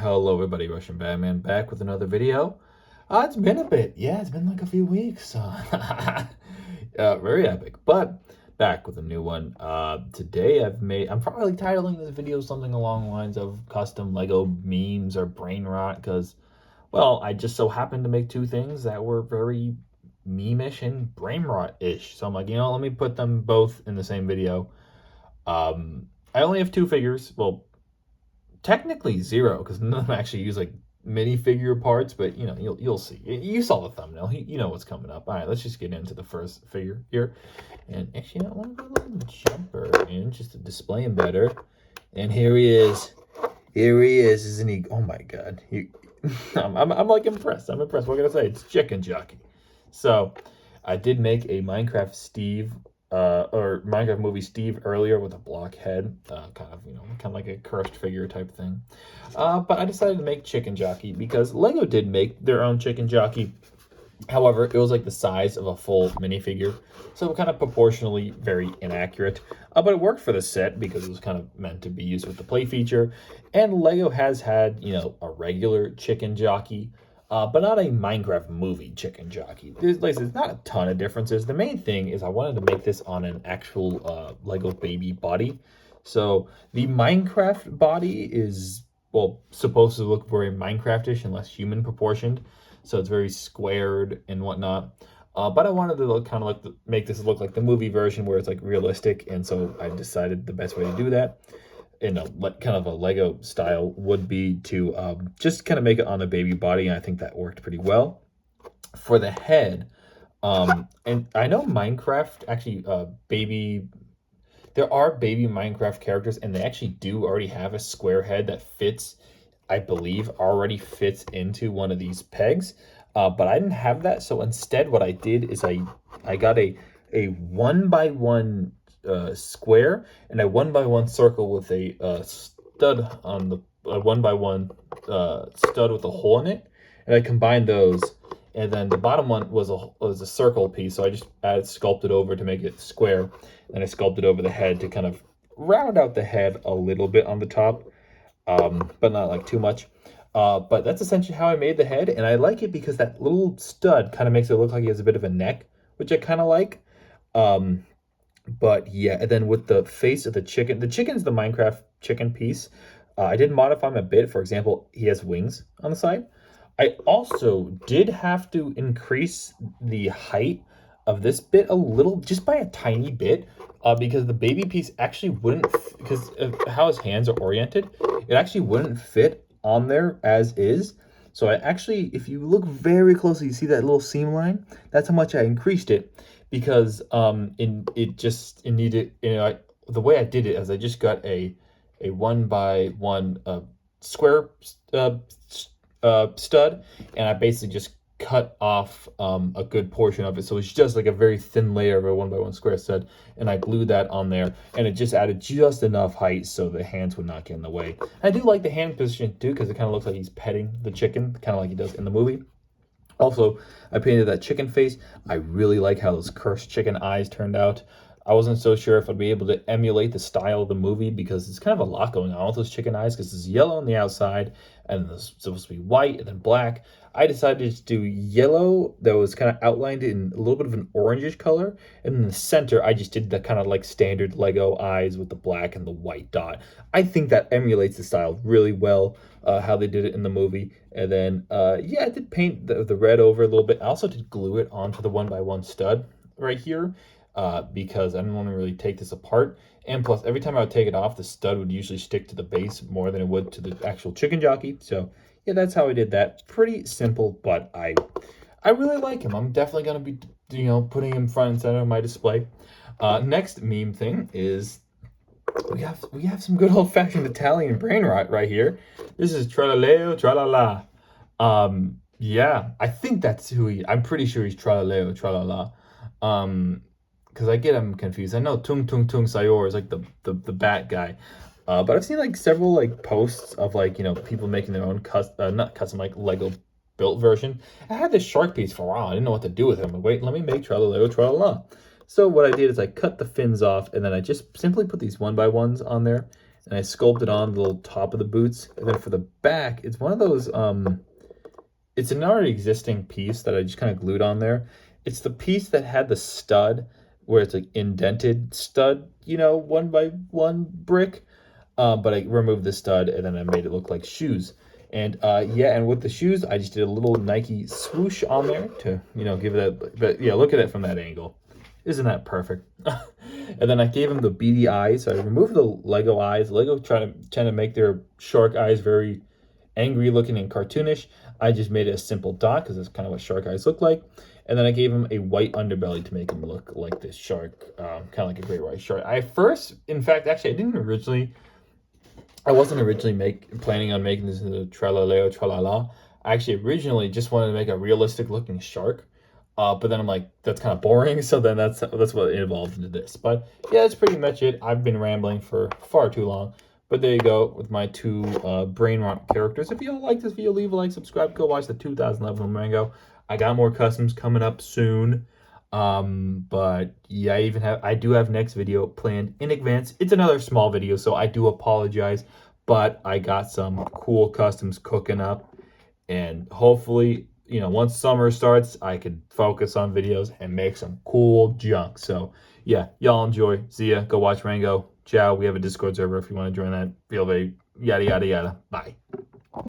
Hello everybody, Russian Batman back with another video. It's been a bit. Yeah, it's been like a few weeks. Very epic, but back with a new one. Today I'm probably titling this video something along the lines of custom Lego memes or brain rot because, well, I just so happened to make two things that were very meme-ish and brain rot-ish. So I'm like, let me put them both in the same video. I only have two figures. Well, technically zero because none of them actually use like minifigure parts, but you'll see. You saw the thumbnail. You know what's coming up. All right, let's just get into the first figure here. And actually, I want to put a little jumper in just to display him better. And here he is. Here he is, isn't he? Oh my God. I'm like impressed. I'm impressed. What can I say? It's Chicken Jockey. So I did make a Minecraft Steve or Minecraft movie Steve earlier with a block head, kind of like a cursed figure type thing. But I decided to make Chicken Jockey because Lego did make their own Chicken Jockey. However, it was like the size of a full minifigure, so kind of proportionally very inaccurate. But it worked for the set because it was kind of meant to be used with the play feature. And Lego has had, a regular Chicken Jockey, but not a Minecraft movie Chicken Jockey. There's not a ton of differences. The main thing is I wanted to make this on an actual Lego baby body. So the Minecraft body is, well, supposed to look very Minecraftish and less human proportioned. So it's very squared and whatnot. But I wanted to make this look like the movie version where it's like realistic. And so I decided the best way to do that in a kind of a Lego style would be to just kind of make it on a baby body, and I think that worked pretty well. For the head, and I know Minecraft actually there are baby Minecraft characters, and they actually do already have a square head that fits, I believe, already fits into one of these pegs. But I didn't have that, so instead what I did is I got a 1x1 square and a 1x1 circle with a stud on the 1x1 stud with a hole in it, and I combined those. And then the bottom one was a circle piece, so I just sculpted over to make it square, and I sculpted over the head to kind of round out the head a little bit on the top, but not like too much. But that's essentially how I made the head, and I like it because that little stud kind of makes it look like he has a bit of a neck, which I kind of like. But yeah, and then with the face of the chicken's the Minecraft chicken piece. I did modify him a bit. For example, he has wings on the side. I also did have to increase the height of this bit a little, just by a tiny bit, because the baby piece actually wouldn't, because of how his hands are oriented, it actually wouldn't fit on there as is. So I actually, if you look very closely, you see that little seam line? That's how much I increased it, because it needed, the way I did it is I just got a 1x1 square stud, and I basically just cut off a good portion of it, so it's just like a very thin layer of a 1x1 square stud, and I glued that on there, and it just added just enough height so the hands would not get in the way. I do like the hand position too, because it kind of looks like he's petting the chicken, kind of like he does in the movie. Also, I painted that chicken face. I really like how those cursed chicken eyes turned out. I wasn't so sure if I'd be able to emulate the style of the movie because it's kind of a lot going on with those chicken eyes, because it's yellow on the outside and it's supposed to be white and then black. I decided to do yellow that was kind of outlined in a little bit of an orangish color, and in the center I just did the kind of like standard Lego eyes with the black and the white dot. I think that emulates the style really well, how they did it in the movie. And then yeah, I did paint the red over a little bit. I also did glue it onto the 1x1 stud right here, because I didn't want to really take this apart. And plus, every time I would take it off, the stud would usually stick to the base more than it would to the actual chicken jockey. So yeah, that's how I did that. Pretty simple, but I really like him. I'm definitely gonna be putting him front and center of my display. Next meme thing is we have some good old-fashioned Italian brain rot right here. This is Trilleo Trala. Yeah, I think that's I'm pretty sure he's Trilleo Trala. Because I get him confused. I know Tung Tung Tung Sayor is like the bat guy. But I've seen like several like posts of like, people making their own not custom, like Lego built version. I had this shark piece for a while. I didn't know what to do with him. Like, wait, let me make Trilleo Trala. So what I did is I cut the fins off, and then I just simply put these 1x1s on there, and I sculpted on the little top of the boots. And then for the back, it's one of those, it's an already existing piece that I just kind of glued on there. It's the piece that had the stud where it's like indented stud, you know, 1 by 1 brick. But I removed the stud and then I made it look like shoes. And yeah, and with the shoes, I just did a little Nike swoosh on there to, you know, give it that. But yeah, look at it from that angle. Isn't that perfect? And then I gave him the beady eyes. So I removed the Lego eyes. Lego trying to make their shark eyes very angry looking and cartoonish. I just made it a simple dot because that's kind of what shark eyes look like. And then I gave him a white underbelly to make him look like this shark, kind of like a great white shark. In fact, actually, I wasn't originally planning on making this into Trilleo Trala. I actually originally just wanted to make a realistic looking shark. But then I'm like, that's kind of boring. So then that's what it evolved into this. But yeah, that's pretty much it. I've been rambling for far too long. But there you go with my 2 brain rot characters. If you all like this video, leave a like, subscribe, go watch the 2011 Mango. I got more customs coming up soon. But yeah, I do have next video planned in advance. It's another small video, so I do apologize. But I got some cool customs cooking up, and hopefully, you know, once summer starts, I can focus on videos and make some cool junk. So yeah, y'all enjoy. See ya. Go watch Rango. Ciao. We have a Discord server if you want to join that. Feel very yada yada yada. Bye.